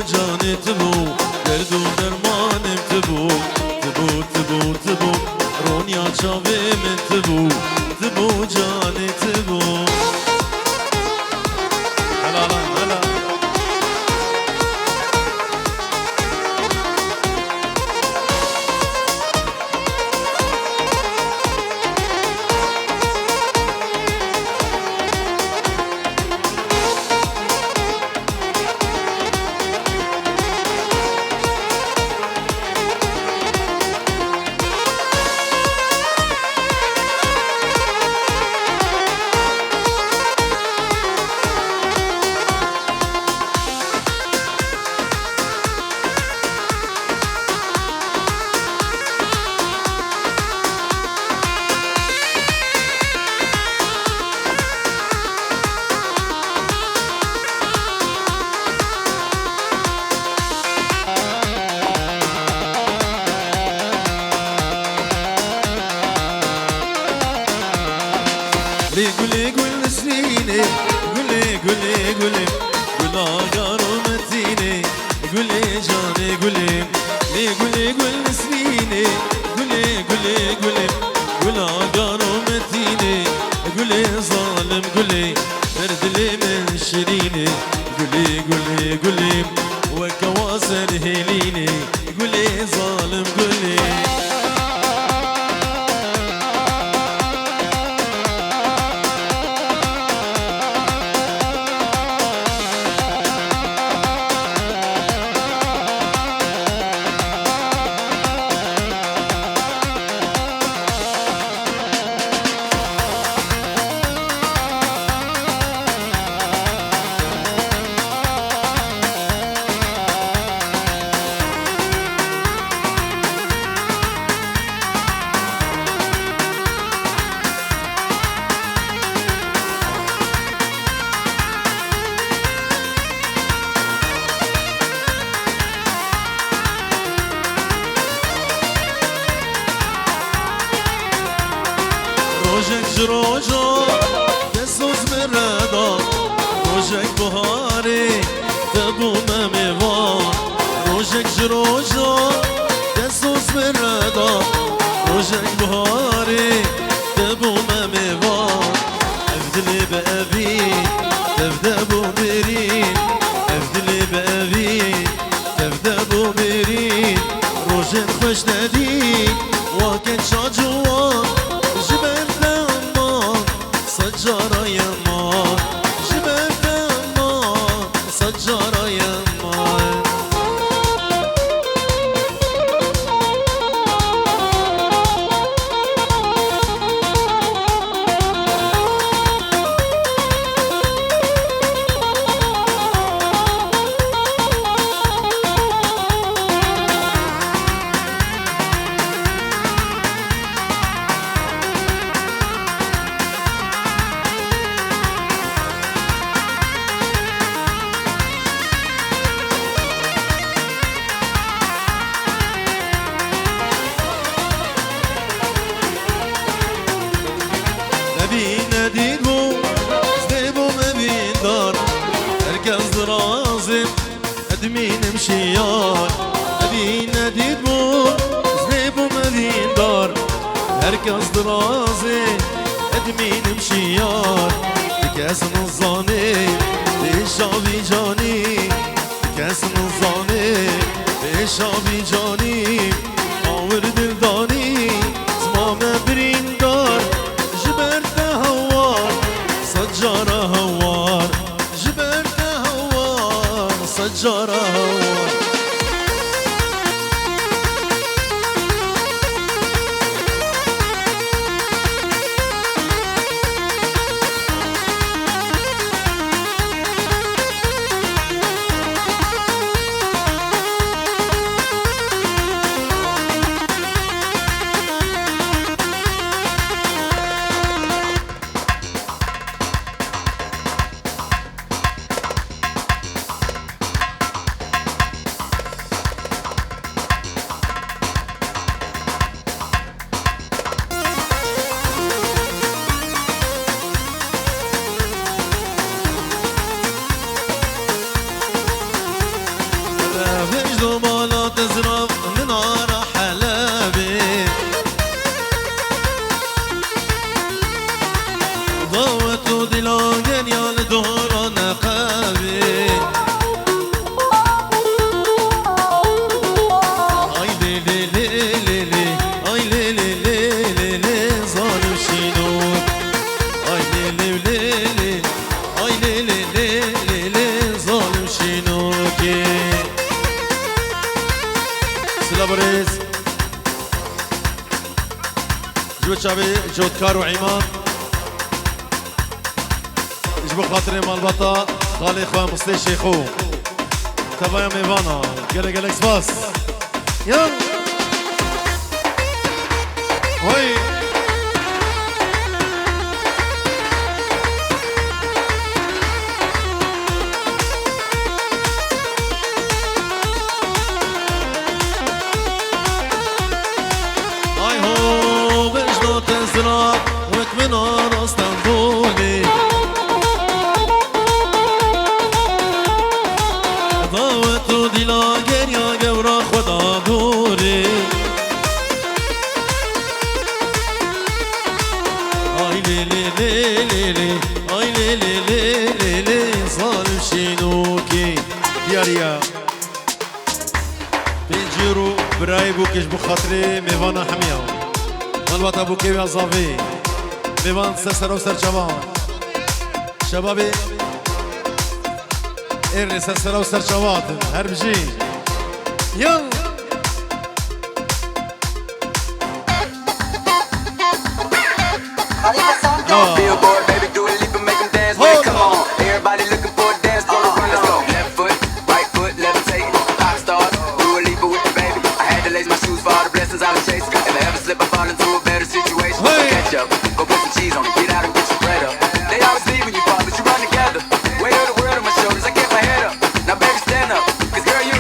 جاني تبو درد و درمانم تبو تبو تبو تبو رونيا شافي من تبو تبو جاني تبو هلا هلا قولي قول سنيني قولي قولي قولي قولا قارمتيني قولي جاني قولي قولي قول سنيني قولي قولي قولي قولا قارمتيني قولي ظالم قولي برد لي من شريني قولي قولي قولي وكواسر هليني قولي ظالم قولي روجك جروجو دسوز مردا روجك بهاري تبو مميوان روجك جروجو دسوز مردا روجك بهاري تبو مميوان افدلي بأبي تفدبو برين افدلي بأبي تفدبو برين روجك خوش ندي وكن شاجوان سجارة يمان جبت يمان سجارة يمان نديبو زديبو مبين دار هركز درازم ادمين مشيار ابي نديبو زديبو مبين دار هركز درازم ادمين مشيار بكاسم الظاني بشابي جاني بكاسم الظاني بشابي جاني آور دلداني زمام برين دار جبرت هوار سجارة هوار جبرت هوار سجارة هوار فجدو بالا تزرف من عرا حلبي ضوتو دلاغن يا لدورا نقابي اي لي لي لي لي لي اي لي لي لي لي لي ظالم شينوك اي لي لي لي لي اي لي لي لي لي لي ظالم شينوكي سلابريز جود شعبي جود كارو عماد جبو خاطري مال بطا خالي اخوان مصلي شيخو تبايا ميفانا قلق قلق سباس يلا وي اي هو بجدو تزرع وك من عرا اسطنبولي ضوتو دلاغن يا قورا خدا دوري اي لي لي لي لي لي اي لي لي لي لي لي ظالم شينوكي يا ريا بنجيرو براي بوكش بخاطري ميفانا حمية مالبات ابو كيوي الزافي ميفان سرسر وسر شباب شبابي إيرني سرسر وسر شباب هربجي يلا Billboard, baby, do a leap and make them dance. Wait, come on, everybody looking for a dance floor to run. Let's go. Left foot, right foot, levitate. Pop stars, do a leap with the baby. I had to lace my shoes for all the blessings I was chasing. If I ever slip, I fall into a better situation. Catch up, go put some cheese on it, get out and get your bread up. They always leave when you fall, but you run together. Weight of the world on my shoulders, I kept my head up. Now baby, stand up, cause girl, you.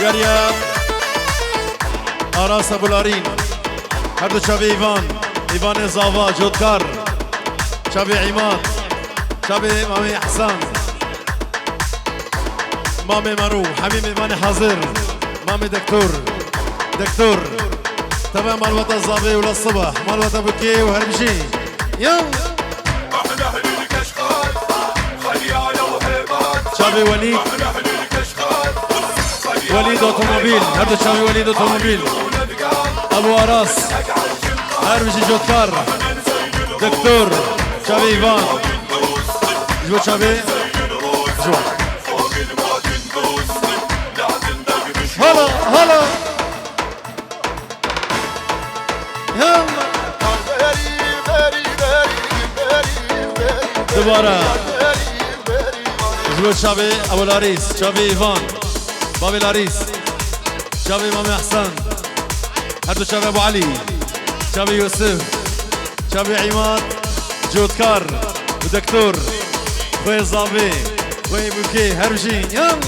ياريا آراس ابو لارين هردو شابي ايفان زافا جودكار شابي عماد شابي مامي احسان مامي مرو حميم ايفاني حاضر مامي دكتور تمام مالوطة الزافي ولا الصبح مالوطة بكي وهربشي يلا شابي وليد اوتوموبيل هردو شابي وليد اوتوموبيل ابو اراس هربشي جودكار دكتور شابي ايفان جو شابي جو هلا يلا دوباره جو شابي ابو لاريس شابي ايفان بابي لاريس شابي مامي احسان هردو شابي ابو علي شابي يوسف شابي عماد جودكار ودكتور خوي الزافي خوي بوكي هربشي يلا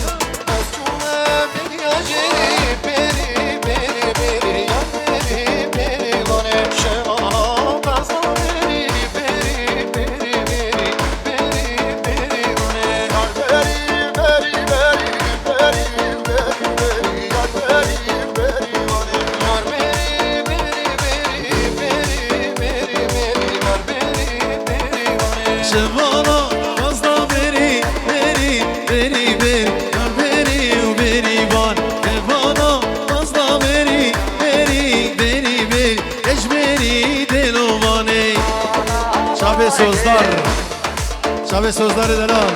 شبي سوزدار دلال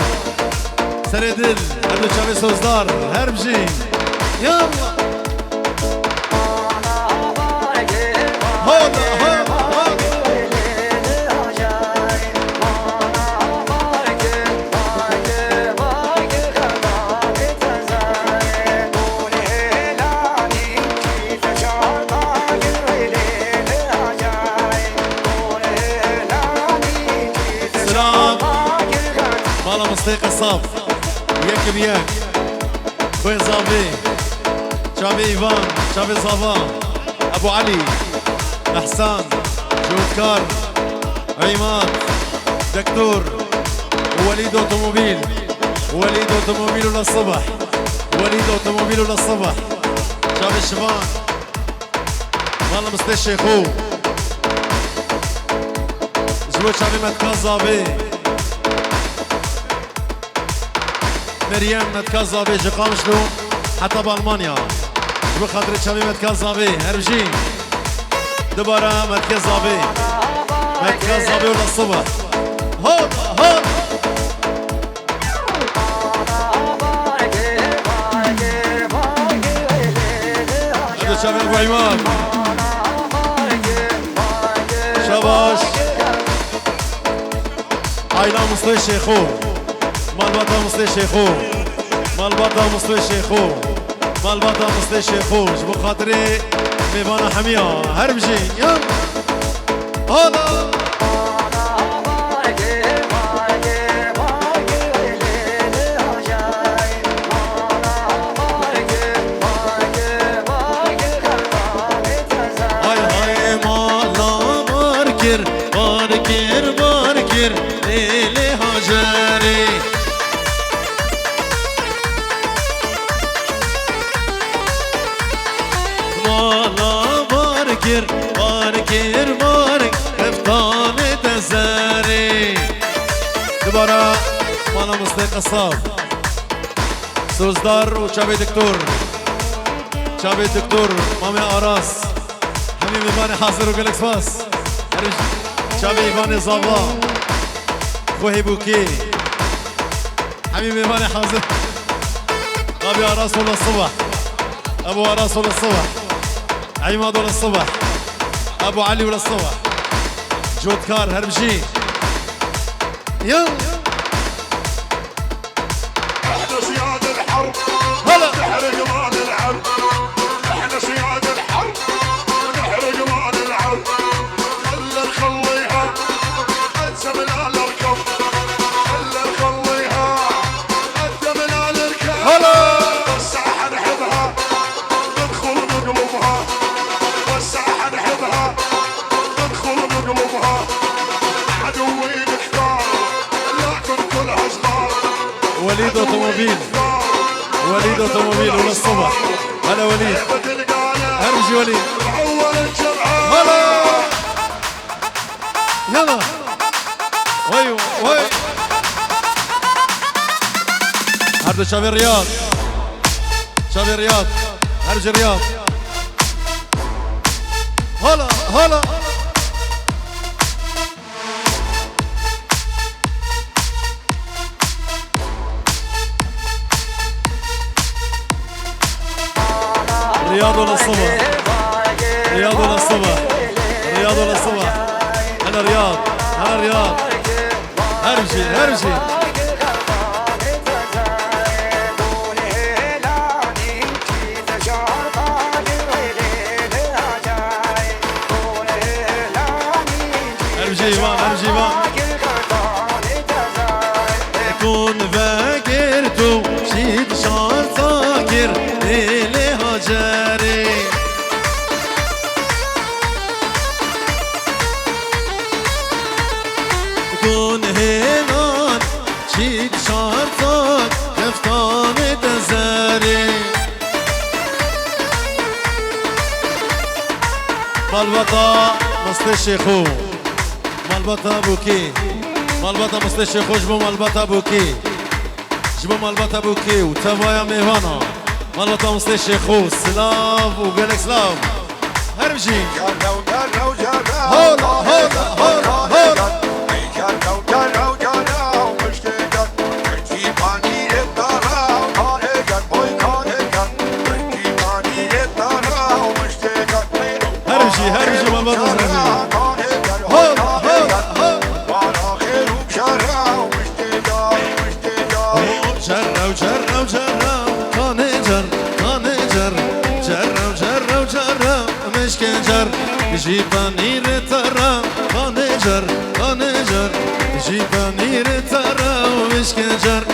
سري دل هردو شبي سوزدار هربجي يلا هولا مصديق الصف ياك بياك خويا صافي شافي ايفان شافي صافا ابو علي احسان جودكار عماد دكتور وليد اوتوموبيل وليد اوتوموبيل للصبح وليد اوتوموبيل للصبح شافي الشبان والله مصديق الشيخو جبوت شافي متكاز صافي مريم متكازابي جقام شلو حتى بألمانيا بخاطر شبي متكازابي هربجي دبارة متكازابي ولا الصبح هوب هوب هذا شبي أبو عماد شباش عائلة مصري شيخو مالباتا مصلي شيخو مالباتا مصلي شيخو مالباتا مصلي شيخو جبو خاطري ميفانا حمية هربجي يلا هلا هاي هاي مالا باركر باركر باركر ليلي هاجري باركر بارك افتان تزاري دبارة مانا مصديق الصاف سوزدار وشابي دكتور شابي دكتور مامي أراس حبيبي باني حاضر وقالك باس شابي باني صافا خوهي بوكي حبيبي باني حاضر أبي أراس ولا الصبح أبو أراس ولا الصبح عماد ولا الصبح ابو علي ولا الصبح جودكار هربجي يلا احنا صياد الحرب هلا نحرق ما نلعب احنا صياد الحرب نحرق ما نلعب خلى نخليها انسى من الاركب خلى نخليها انت من الاركب هلا والساحه نحبها ندخل بقلوبها والساحه نحبها ندخل بقلوبها عدوي نختار لكن كلها صغار وليد اوتوموبيل وليد اوتوموبيل ولا الصبح هلا وليد هرجي وليد هلا يلا وي وي هردو شباب الرياض شباب الرياض هرجي الرياض هلا هلا رياض ولا الصبح رياض ولا الصبح رياض ولا الصبح هلا رياض هلا رياض هرجي هرجي هرجي ايمان هرجي ايمان كون فاكرتو شيد شعر فاكر ليلي هاجري كون هنان شيد شعر فاك كفتان تزاري مالبطا مصلي الشيخو مالبطا بوكي مالبطا مصلي الشيخو جبو مالبطا بوكي جبو مالبطا بوكي وتابايا ميفانا مالبطا مصلي الشيخو سلاف وقالك سلاف هربجي هولا هولا هولا هولا جيباني رترا خانجر خانجر جيباني رترا ومش كنجر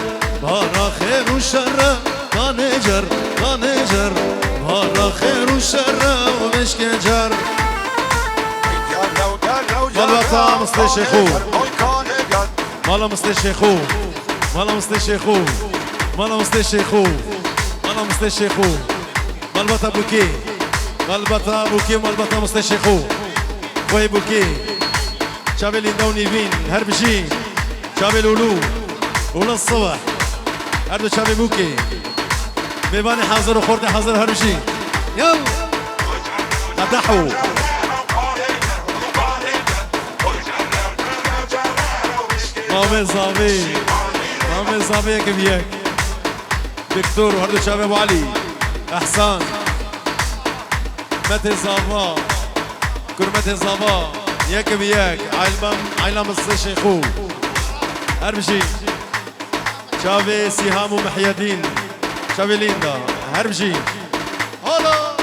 بارا خير وشر خانجر خانجر بارا خير وشر ومش كنجر مالبطا مستشيخو مالا مستشيخو مالا مستشيخو مالا مستشيخو مالا مستشيخو مالبطا بوكي مالبطا بوكي مالبطا مستشيخو خوي بوكي شابي ليندا فين هربشي شابي لولو ولا الصبح هردو شابي بوكي بيباني حاضر وخورتي حاضر هربشي يلا قدحوا مامي صافي مامي صافي كيف ياك دكتور وهردو شابي ابو علي احسان متى صافا كرمتي صافا ياك بياك عيلم الشيخو هربشي شافي سهام ومحيا الدين شافي ليندا هربشي هلا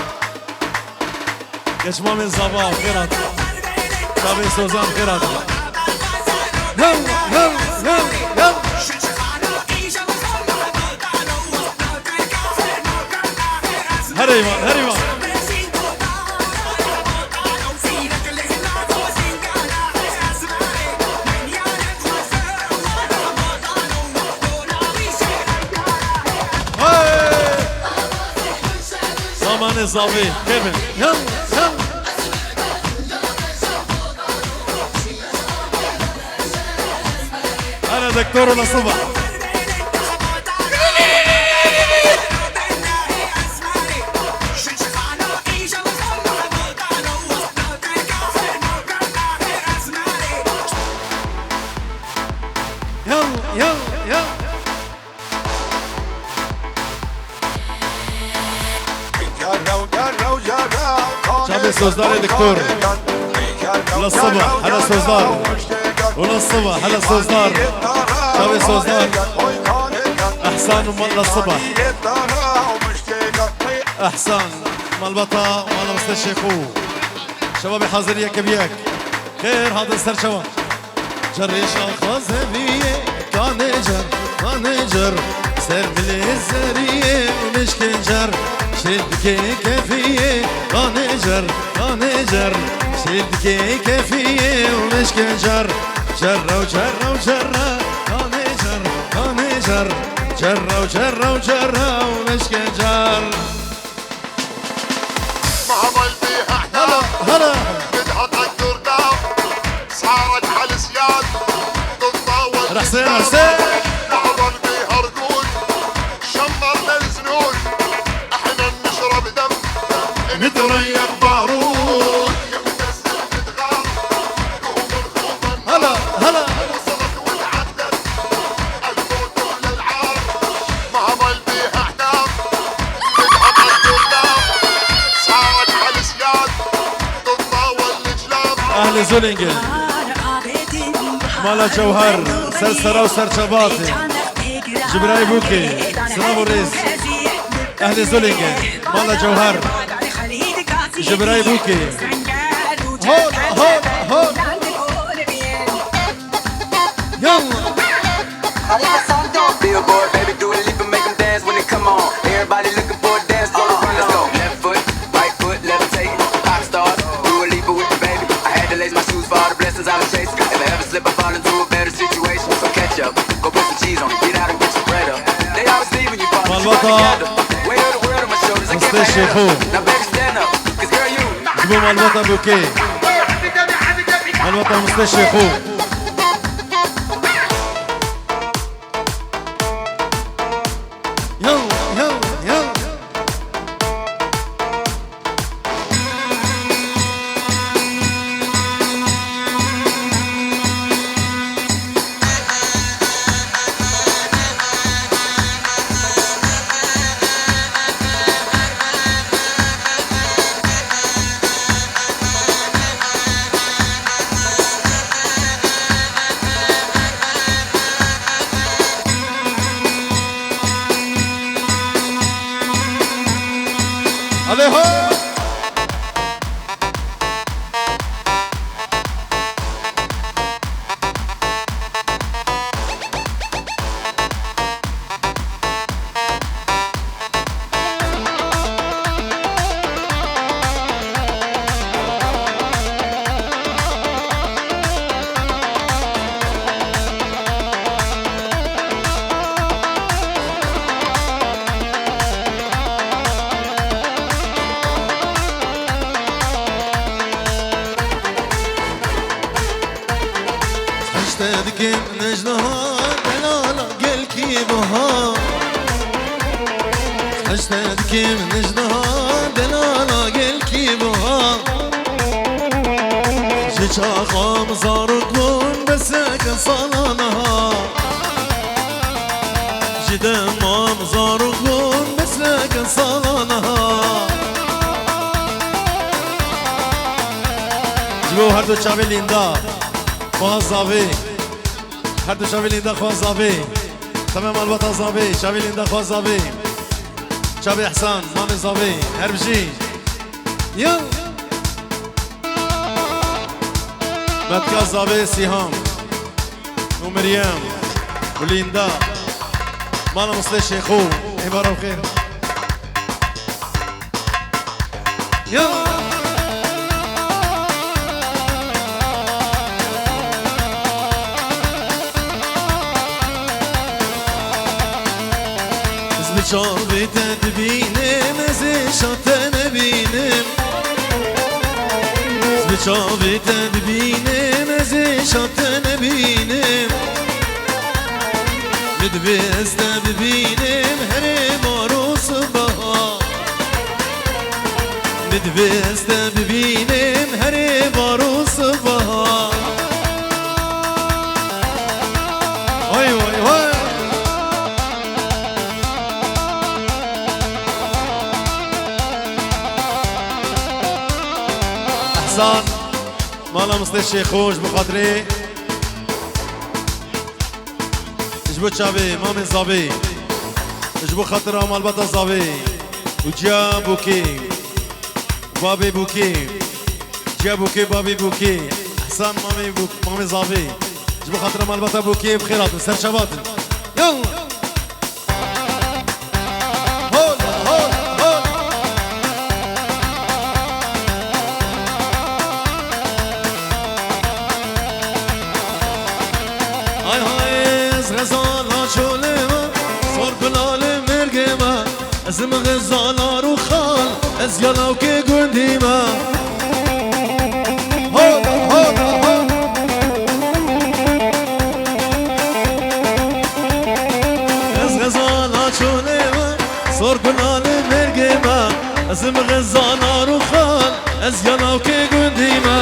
يا شمامي صافا خيرات شافي سوزان خيرات يلا يلا يلا يلا هريمان هريمان زمان صافي كيفن يلا يلا أنا دكتور للصبح يلا يلا يلا شعبي سوزدار يا دكتور للصبح هلا سوزدار وللصبح هلا سوزدار شعبي سوزدار احسان ومال الصبح احسان مالبطا ومال مستشيخو شبابي حاضر ياك بياك خير هذا السر شباب جريش الخزبية كانجر كانجر سر بالزرية ومش كنجر شدكي كفية كانجر كانجر شدكي كفية ومش كنجر جرة وجرة وجرة كانجر كانجر جرة وجرة وجرة ومش كنجر ما عمل فيها احنا هلا هلا بدها تقدر دام صارت على السياد تتطاول حسين حسين نعظم فيها رجول شمرنا الزنون احنا نشرب دم نتريق بارود هلا هلا وصلت وتعدت الموت للعار ما عمل فيها احنا بدها تقدر دام صارت على السياد تتطاول الجلام اهل زولينجن مالا جوهر سرسرة وسرشباطي جبراي بوكي سلام الريس اهل زولينجن مالا جوهر جبراي بوكي هول هول هول يلا Billboard, baby, do a leap and make them dance when they come on. Everybody looking for a dance floor to run. Let's go. Left foot, right foot, levitate. Pop stars, do a leap with the baby. I had to lace my shoes for all the blessings I was chasing. If I ever slip, I fall into a better situation. So catch up, go put some cheese on it. Get out and get your bread up. They always leave when you fall together. Weight of the world on my shoulders, I can't back up. Now baby, stand up, 'cause girl, you. جيبوا مالبطة بوكي مالبطة مستشيخو يلا يلا يلا عليها اشتد كيف نجدها دلالا قل كيبها شاقا مزاركون بسك صلانها جدما مزاركون بسك صلانها جبو هر دو چاوی لیندا خواهد زاوی هر دو چاوی لیندا خواهد زاوی تمام البته زاوی چاوی لیندا خواهد زاوی چاوی احسان مام زاوی هر بجی یل متكا زاوی سیهام و مریم و لیندا مانا مصلي شيخو عبارة بخير يلا شافي تدبينم زيشات نبينم شافي تدبينم زيشات نبينم ندبست ببينم هري ماروس بها ندبست ببينم هري ماروس بها هاي هاي هاي احسان مالا مصلي الشيخوش بخاطري جبو تشافي مامي زابي جبو خاطر مال بطل زابي وجا بوكي بابي بوكي جا بوكي بابي بوكي احسان مامي زابي جبو خاطر مال بطل بوكي بخيرات سر شباب يلا ازم غزالا رو خال از یالاو که گندی ما از غزالا چونه ما سر کنال مرگی ما ازم غزالا رو خال از یالاو که گندی ما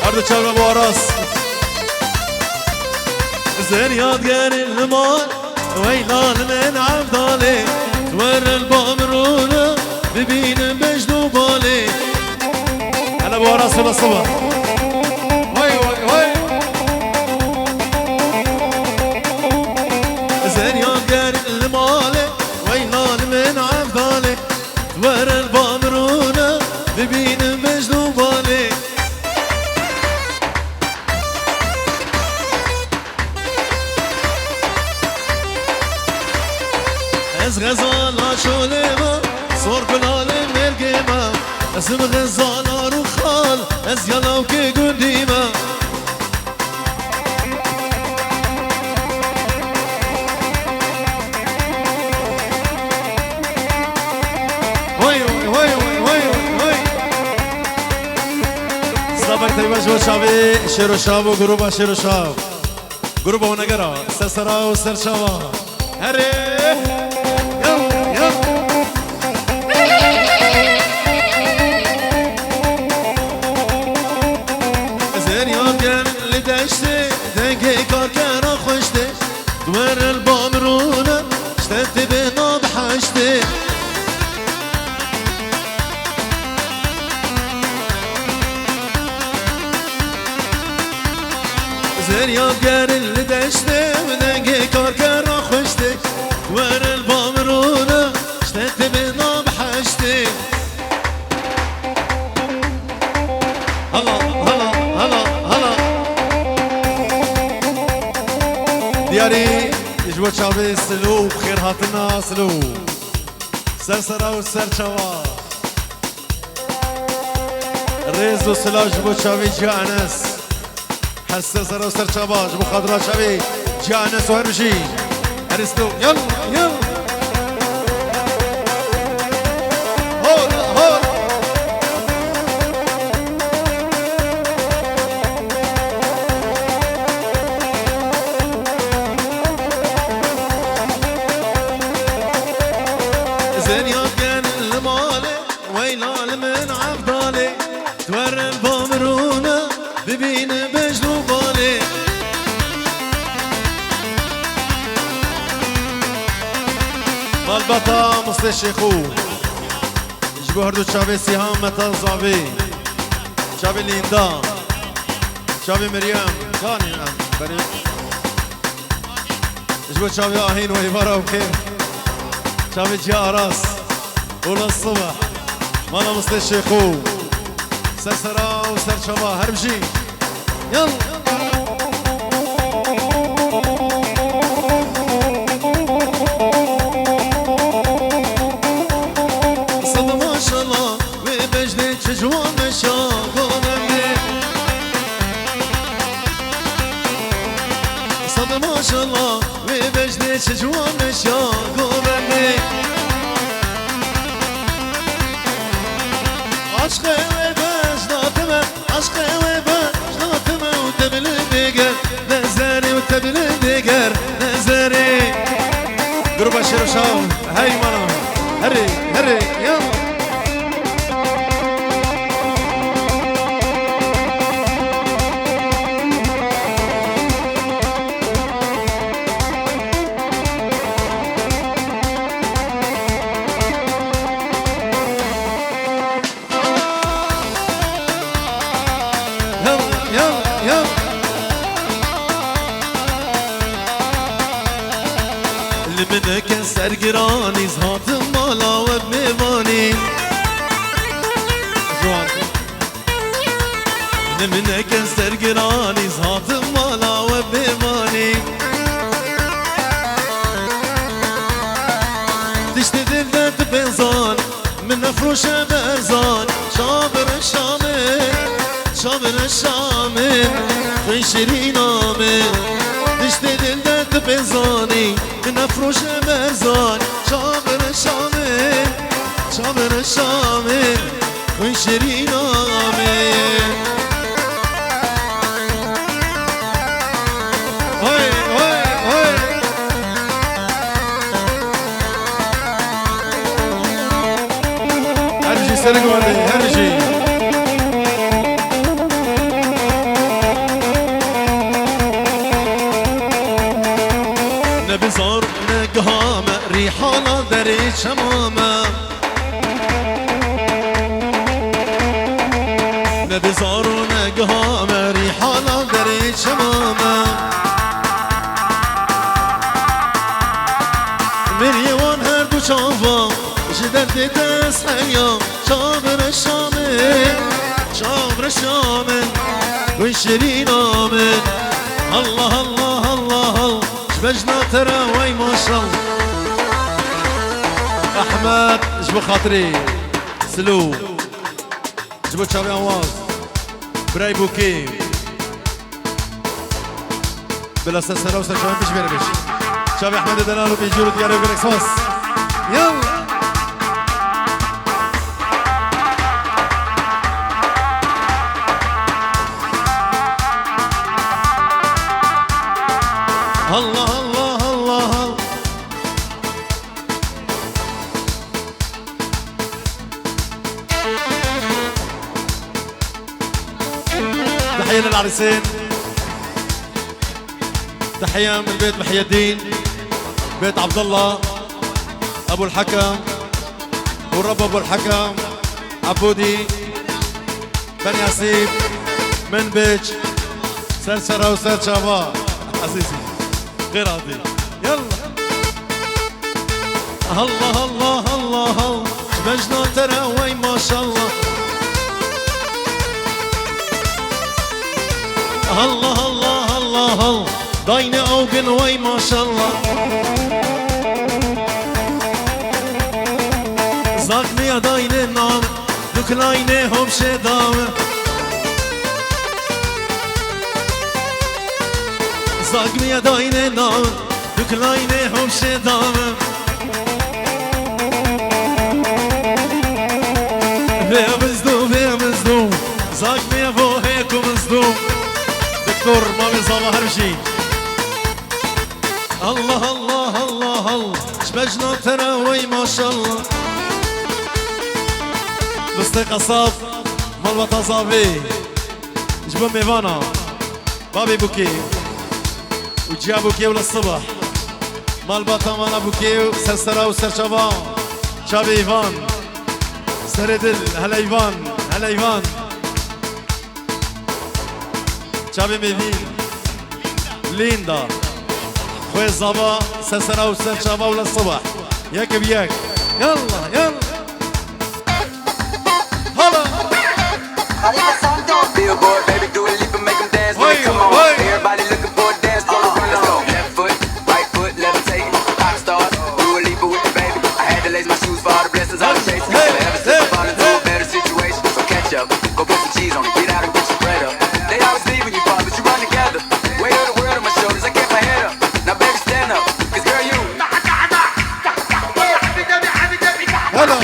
هر دو چار بواراس زريادقر المال ويلان من عبدالي ور البامرونة ببين بجنو بالي أنا بوراس ولا صبر هاي هاي هاي زريادقر المال ويلان من عبدالي ور البامرونة ببين بجنو بالي از غزالا شولما صور بلال مرگما اسم غزالا رو خال از یالاو که گندیما وای وای وای وای وای صبر تیبا جو شاوی شیر و شاو و گروبا شیر و شاو گروبا و نگرا سرسرا و سرشاوا هره دشته دنگه کار کرا خوشته دور البامرونه اشتفت به ناب حشته زریاب گر اللي دشته دنگه کار کرا خوشته دور البامرونه اشتفت به ناب حشته هلا هلا هلا هلا دياري يجوا شعبي سلو بخير هاتنا سلو سرسرا وسر شوا الريز وسلا جبوا شعبي جانس حس سرسرا وسر شوا جبوا خضرا شعبي جانس وهرمشي هرسلو يلا يلا هولا هولا ببين بجنو بالي مالبطا مستشيخو جبو هردو شابي سيهام متا زابي شابي ليندا شابي مريم كاني بريم جبو شابي آهين وإبارة وكيف شابي جاء راس ولا الصبح مالا مستشيخو سرسرا وسر شبا هربجي يلا جوان مشاغلني صد ما شاء الله وبجديش جوان مشاغلني عشقي وبجداتمه عشقي وبجداتمه وتبل ديگر نزاري وتبل ديگر نزاري قرب الشرشاو هاي مانا هري هري يلا منك سرگرانی زهات مالا و بمیوانی منك سرگرانی زهات مالا و بمیوانی دشت دل دت بنزان من افروش برزان شابر الشامل شابر الشامل خی شیرین آمل دشت دل دت بنزانی من افروش مرزان شامر الشامل شامر الشامل خی شیرین آمل هوی هوی هوی هرجي سرق ولي هرجي نبزار نقهامة ريحانة دري شمامة نبزار نقهامة ريحانة دري شمامة مريوان هردو شافا جدد دس حيام شابر الشامل شابر الشامل وشرين آمن الله الله الله شبجنا ترى وي ما شاء الله احمد جبو خاطري سلو جبو شابي انواز براي بوكي بلا سلسلة وسلسلة بيش بيربش شابي احمد دلالو بيجورو ديارو بالاكسواس يلا الله الله الله تحية للعريسين تحية من بيت محي الدين بيت عبد الله ابو الحكم والرب ابو الحكم عبودي بن ياسيب من بيج سلسلة وسل شابا عزيزي غير عظيم يلا الله الله الله شبجنا ترى وي ما شاء الله الله الله الله داينة اوقن وي ما شاء الله زاقني يا داينة نام دكلاينة هم شدام زاقني يا داينة نام دكلاينة هم شدام بيمزدو زاقني يا فو هيكو مزدو دكتور مامي صابا هرشي الله الله الله الله شبجنا ترى وي ما شاء الله بستي قصاب مال بطا صافي جبن ميفانا بابي بوكي وجا بوكي وللصبح مال باطا بوكي سرسرا وسرشبا شابي ايفان سردل هلا ايفان هلا ايفان شابي ميفين ليندا خوي الزابا سرسرا وسرشبا وللصبح ياك بياك يلا يلا هلا Billboard, baby, do a leap and make them dance when they come on. Everybody looking for a dance floor to run. Let's go. Left foot, right foot, levitate. Rock stars, do a leap with the baby. I had to lace my shoes for all the blessings I was chasing. Ever since I fall into a better situation, so catch up, go put some cheese on it, get out and get your bread up. They always leave when you fall, but you run together. Weight of the world on my shoulders, I kept my head up. Now baby, stand up, 'cause girl, you. هلا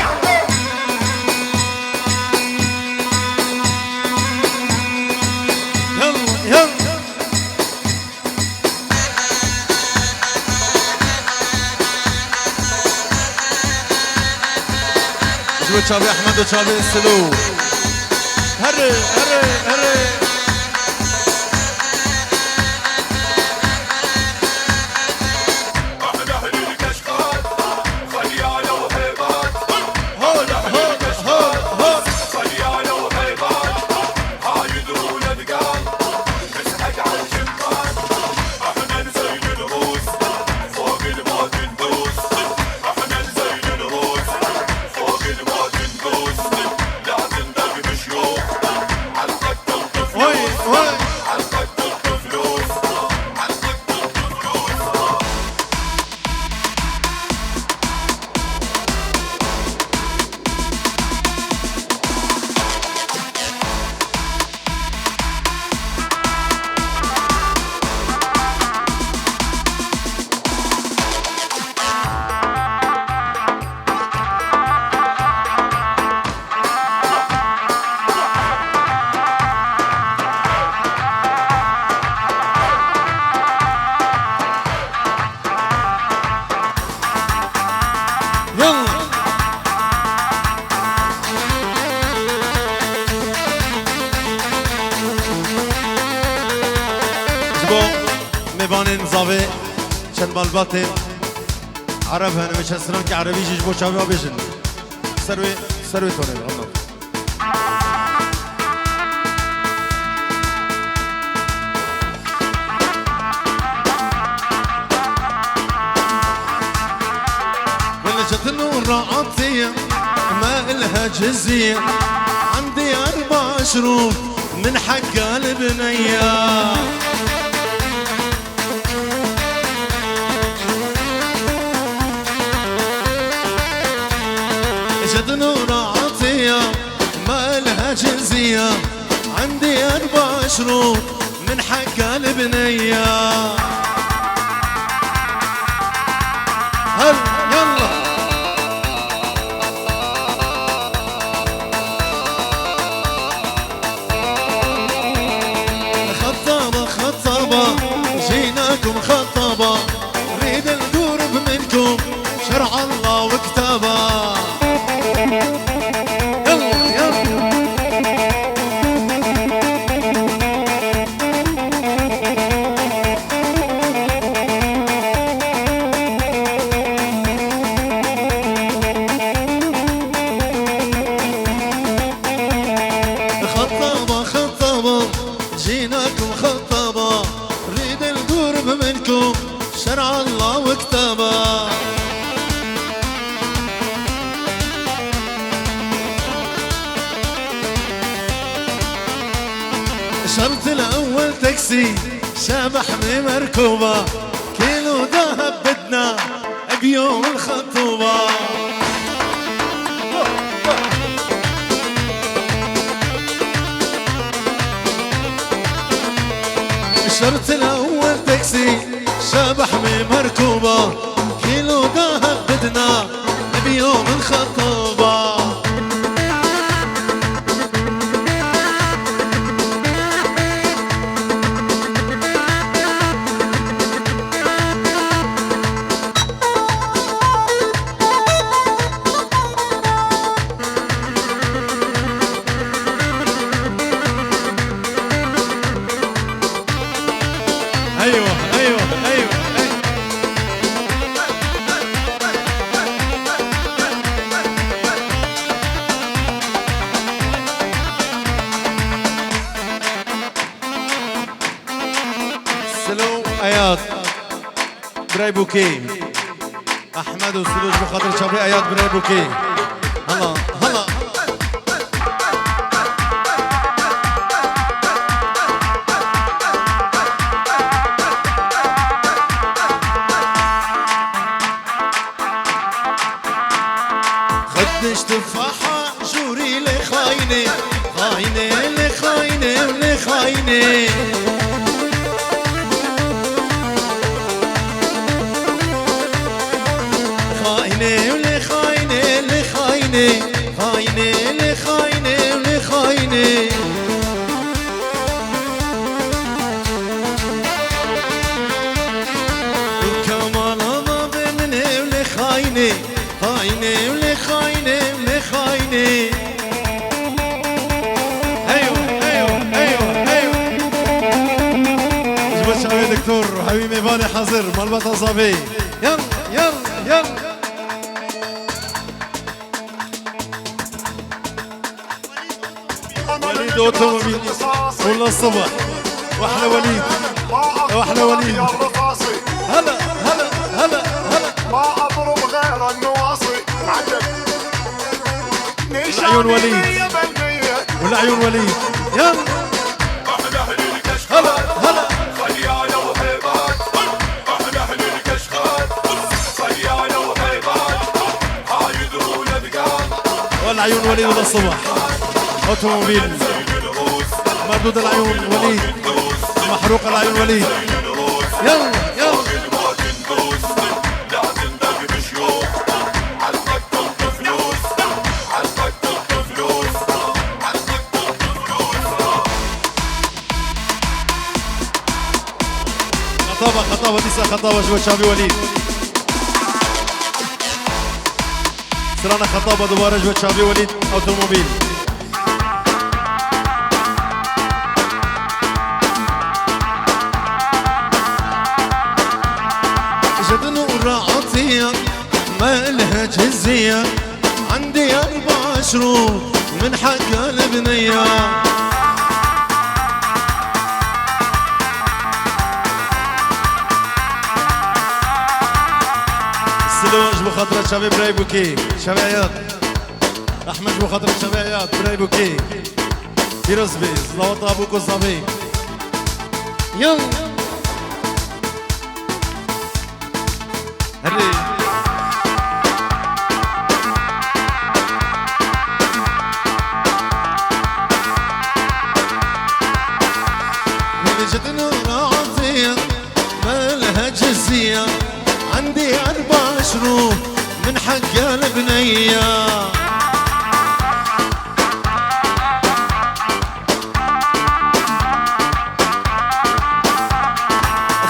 جوا تشابي احمد وتشابي السلو هري هري هري ميبانين زاوي چند بالباتي عرب هن مش هسران که عربی جيش بو چاوي آبيجن سروي تونه الله ولجت النور عطية ما إلها جزية عندي 4 شروط من حق البنية جد نور عطية ما لها جنسية عندي 4 شروط من حق البنية هل يلا خطابة جيناكم خطابة نريد نقرب منكم شرع الله وكتابه خطابة جيناكم خطابة نريد القرب منكم شرع الله وكتابه شرط الأول تاكسي شبح مركوبة كيلو ذهب بدنا بيوم الخطوبة الشرط الأول تاكسي شبح مركوبة كيلو ذهب بدنا بيوم الخطوبة براي بوكي احمد وسلوج بخاطر شافي اياد براي بوكي هلا هلا خدش تفاحة جوري لي خاينة خاينة لي خاينة ولي خاينة خاينة ولي خاينة لي خاينة خاينة لي خاينة ولي خاينة وكمان هذا بيننا ولي خاينة خاينة ولي خاينة ولي خاينة ايوه ايوه ايوه ايوه جبت شعبي دكتور وحبيبي فاني حاضر ملبطة صبي يلا يلا يلا وليد اوتوموبيل والله الصبح واحلى وليد واحلى وليد هلا هلا هلا هلا ما اضرب غير النواصي معلم العيون وليد والعيون وليد يلا هلا هلا خليانة وهيبات احنا اهل الكشخات خليانة وهيبات هايدرون ذقان والعيون وليد والله الصبح اوتوموبيل مردود العيون وليد محروق العيون وليد يلا يلا خطابة خطابة نساء خطابة شو شابي وليد سرانا خطابة دوباره جو شابي وليد اوتوموبيل جدن وراعتي ما لها جزية عندي 4 شروط من حق البنية سلوج بخاطر شباب براي بوكي شباب عياد احمد بخاطر شباب عياد براي بوكي فيروز بيز لوطا ابوك الصبي يلا هري ولجت نور عطية ما لها جزية عندي 4 شروط من حق البنية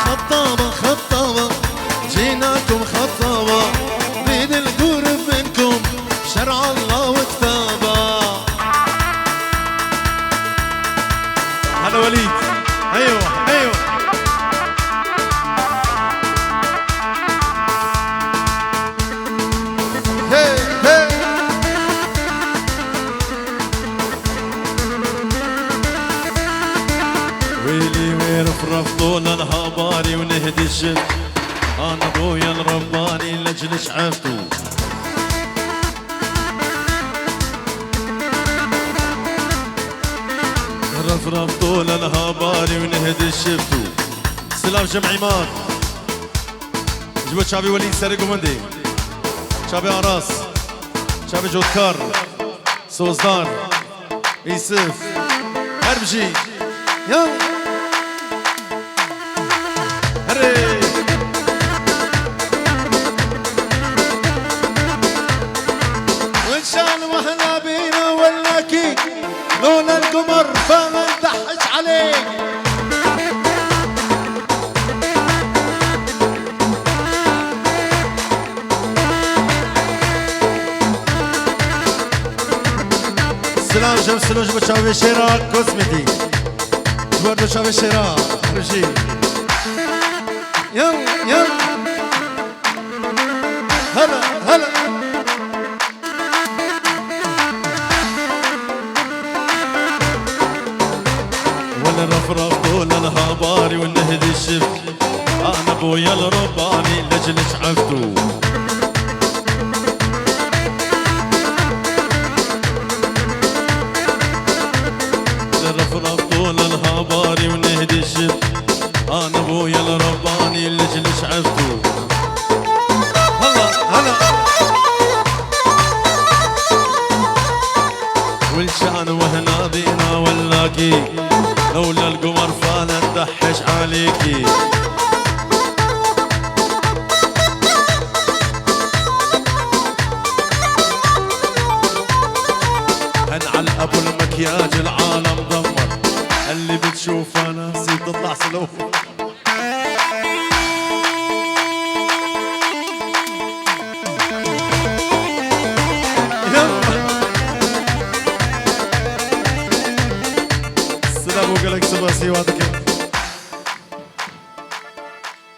خطابة خطابة جيناكم خطابة بيد القرب منكم شرع الله وكتابة هلا وليد ايوه ايوه ويلي ويرفرف طول الهباري ونهدي الشب انا ابويا الرباني لاجل شعفته رفرف طول الهباري ونهدي الشفتو سلام جمع عماد جبت شعبي وليد سارق ومندي شعبي عراس شعبي جودكار سوزدان يوسف هربجي يلا هري وان شاء الله بينا ولاكي لولا القمر فما ندحش عليك سلام جم سلوج بشاوي شراء كوزمتي جوار بشاوي شراء رجي يلا يلا هلا هلا ولا الرفرف طول الهباري والنهدي الشفت انا ابوي ابويا الرباني لجل شعفتو نرفرف طول الهباري ونهدي الشب انا ابويا الرباني لجل شعفتو هلا والشان وهنا بينا ولاكي لولا القمر فانا ندحش عليكي هن على ابو المكياج العالم دمر اللي بتشوفه ناسي تطلع سلو سلام وقالك سباسي وادك